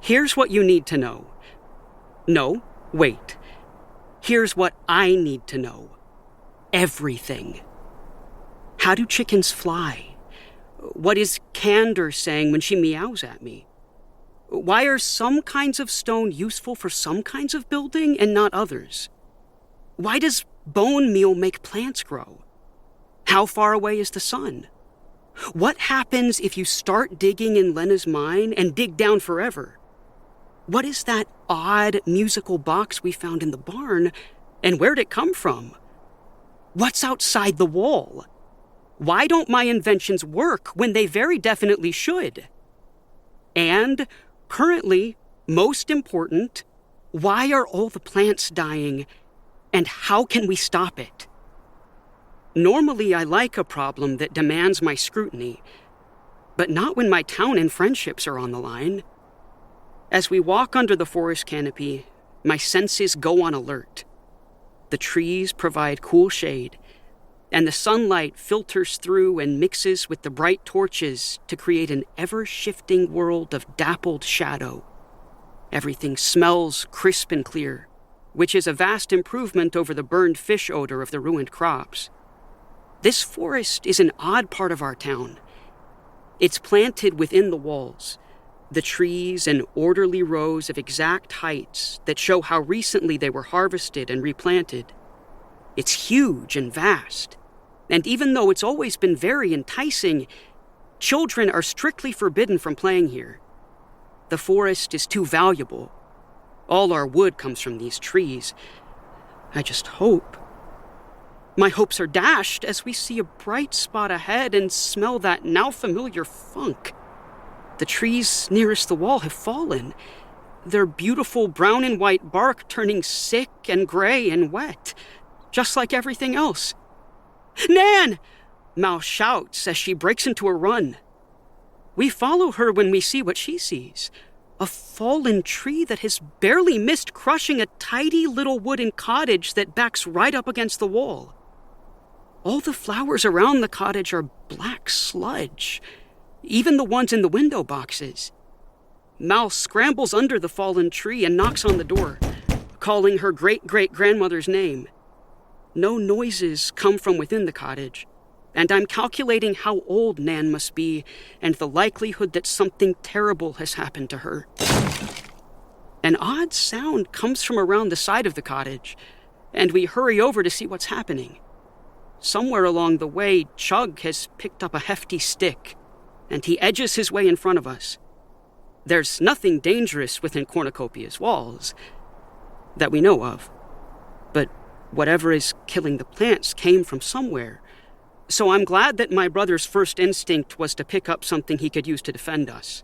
Here's what you need to know. No, wait. Here's what I need to know. Everything. How do chickens fly? What is Candor saying when she meows at me? Why are some kinds of stone useful for some kinds of building and not others? Why does bone meal make plants grow? How far away is the sun? What happens if you start digging in Lenna's mine and dig down forever? What is that odd musical box we found in the barn, and where'd it come from? What's outside the wall? Why don't my inventions work when they very definitely should? And, currently, most important, why are all the plants dying, and how can we stop it? Normally, I like a problem that demands my scrutiny, but not when my town and friendships are on the line. As we walk under the forest canopy, my senses go on alert. The trees provide cool shade, and the sunlight filters through and mixes with the bright torches to create an ever-shifting world of dappled shadow. Everything smells crisp and clear, which is a vast improvement over the burned fish odor of the ruined crops. This forest is an odd part of our town. It's planted within the walls, the trees in orderly rows of exact heights that show how recently they were harvested and replanted. It's huge and vast, and even though it's always been very enticing, children are strictly forbidden from playing here. The forest is too valuable. All our wood comes from these trees. I just hope. My hopes are dashed as we see a bright spot ahead and smell that now familiar funk. The trees nearest the wall have fallen, their beautiful brown and white bark turning sick and gray and wet, just like everything else. "Nan!" Mal shouts as she breaks into a run. We follow her when we see what she sees, a fallen tree that has barely missed crushing a tidy little wooden cottage that backs right up against the wall. All the flowers around the cottage are black sludge, even the ones in the window boxes. Mal scrambles under the fallen tree and knocks on the door, calling her great-great-grandmother's name. No noises come from within the cottage, and I'm calculating how old Nan must be and the likelihood that something terrible has happened to her. An odd sound comes from around the side of the cottage, and we hurry over to see what's happening. Somewhere along the way, Chug has picked up a hefty stick, and he edges his way in front of us. There's nothing dangerous within Cornucopia's walls that we know of, but whatever is killing the plants came from somewhere, so I'm glad that my brother's first instinct was to pick up something he could use to defend us.